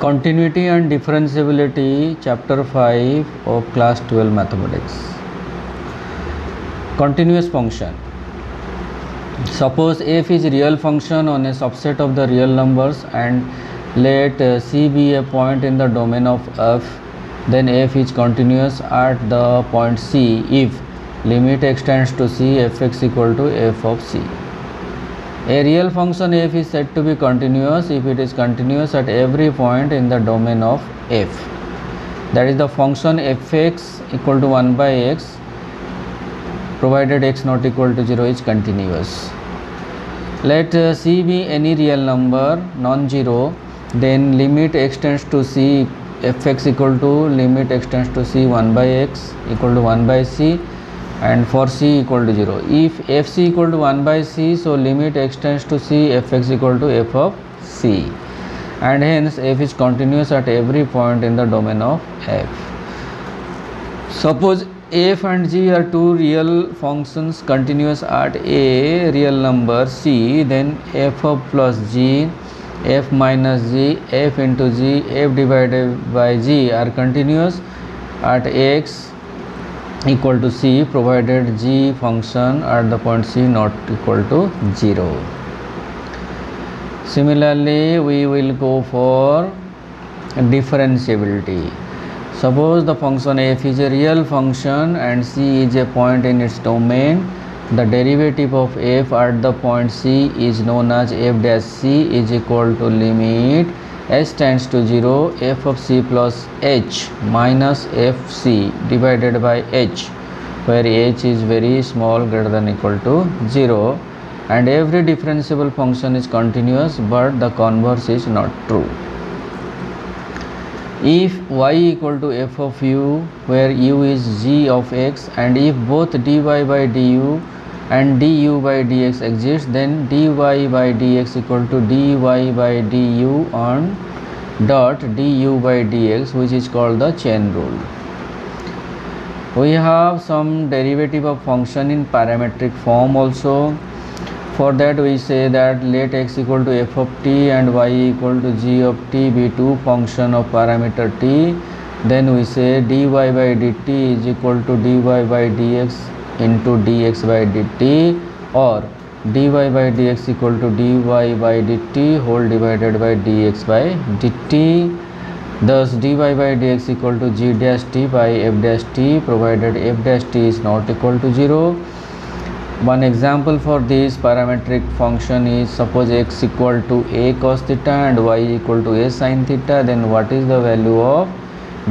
Continuity and differentiability, chapter 5 of class 12 mathematics. Continuous function. Suppose f is real function on a subset of the real numbers and let c be a point in the domain of f, then f is continuous at the point c if limit extends to c, fx equal to f of c. A real function f is said to be continuous if it is continuous at every point in the domain of f. That is, the function fx equal to 1 by x provided x not equal to 0 is continuous. Let c be any real number, non-zero, then limit extends to c, fx equal to limit extends to c 1 by x equal to 1 by c, and for c equal to 0. If fc equal to 1 by c, so limit extends to c, fx equal to f of c, and hence f is continuous at every point in the domain of f. Suppose f and g are two real functions continuous at a real number c, then f of plus g, f minus g, f into g, f divided by g are continuous at x equal to c provided g function at the point c not equal to 0. Similarly, we will go for differentiability. Suppose the function f is a real function and c is a point in its domain. The derivative of f at the point c is known as f dash c is equal to limit s tends to 0 f of c plus h minus fc divided by h, where h is very small greater than equal to 0, and every differentiable function is continuous but the converse is not true. If y equal to f of u, where u is g of x, and if both dy by du and du by dx exists, then dy by dx equal to dy by du on dot du by dx, which is called the chain rule. We have some derivative of function in parametric form also. For that we say that let x equal to f of t and y equal to g of t be two function of parameter t, then we say dy by dt is equal to dy by dx into dx by dt, or dy by dx equal to dy by dt whole divided by dx by dt. Thus dy by dx equal to g dash t by f dash t provided f dash t is not equal to 0. One example for this parametric function is, suppose x equal to a cos theta and y equal to a sin theta, then what is the value of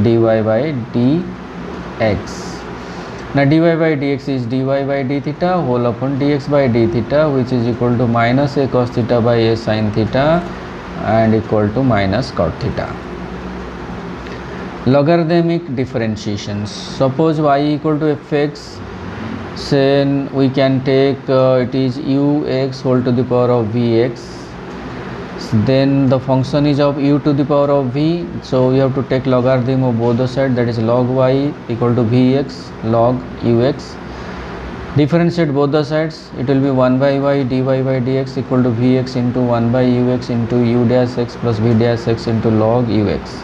dy by dx? Now dy by dx is dy by d theta whole upon dx by d theta, which is equal to minus a cos theta by a sin theta and equal to minus cot theta. Logarithmic differentiations. Suppose y equal to fx, then we can take it is ux whole to the power of vx, then the function is of u to the power of v, so we have to take logarithm of both the sides, that is log y equal to vx log ux. Differentiate both the sides, it will be 1 by y dy by dx equal to vx into 1 by ux into u dash x plus v dash x into log ux.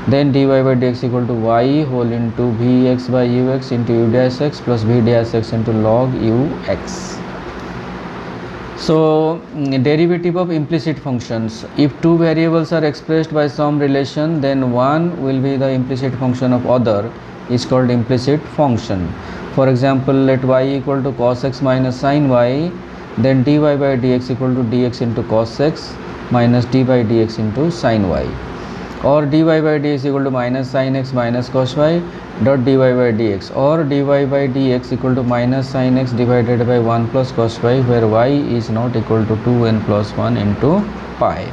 Then dy by dx equal to y whole into vx by ux into u dash x plus v dash x into log ux. So derivative of implicit functions. If two variables are expressed by some relation, then one will be the implicit function of other, is called implicit function. For example, let y equal to cos x minus sin y, then dy by dx equal to dx into cos x minus d by dx into sin y, or dy by dx equal to minus sin x minus cos y dot dy by dx, or dy by dx equal to minus sin x divided by 1 plus cos y, where y is not equal to 2n plus 1 into pi.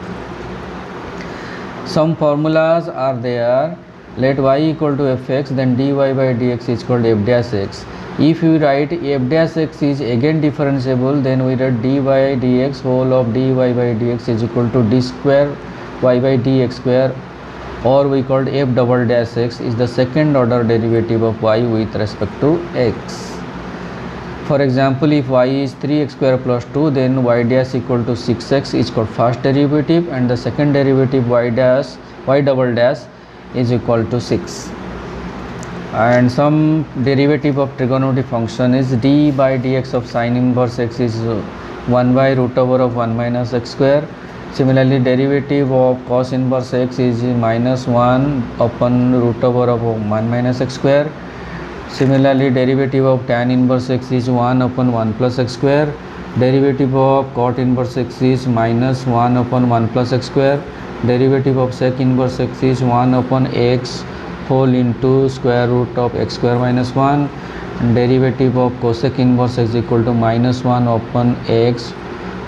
Some formulas are there. Let y equal to fx, then dy by dx is called f dash x. If we write f dash x is again differentiable, then we write dy by dx whole of dy by dx is equal to d square y by dx square, or we called f double dash x is the second order derivative of y with respect to x. For example, if y is 3x square plus 2, then y dash equal to 6x is called first derivative, and the second derivative y dash y double dash is equal to 6. And some derivative of trigonometry function is d by dx of sine inverse x is 1 by root over of 1 minus x square. Similarly, derivative of cos inverse x is minus 1 upon root over of 1 minus x square. Similarly, derivative of tan inverse x is 1 upon 1 plus x square. Derivative of cot inverse x is minus 1 upon 1 plus x square. Derivative of sec inverse x is 1 upon x whole into square root of x square minus 1. And derivative of cosec inverse x is equal to minus 1 upon x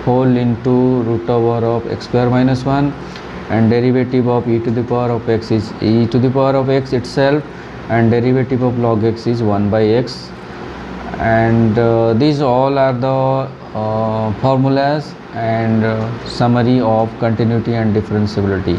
whole into root over of x square minus 1. And derivative of e to the power of x is e to the power of x itself, and derivative of log x is 1 by x. And these all are the formulas and summary of continuity and differentiability.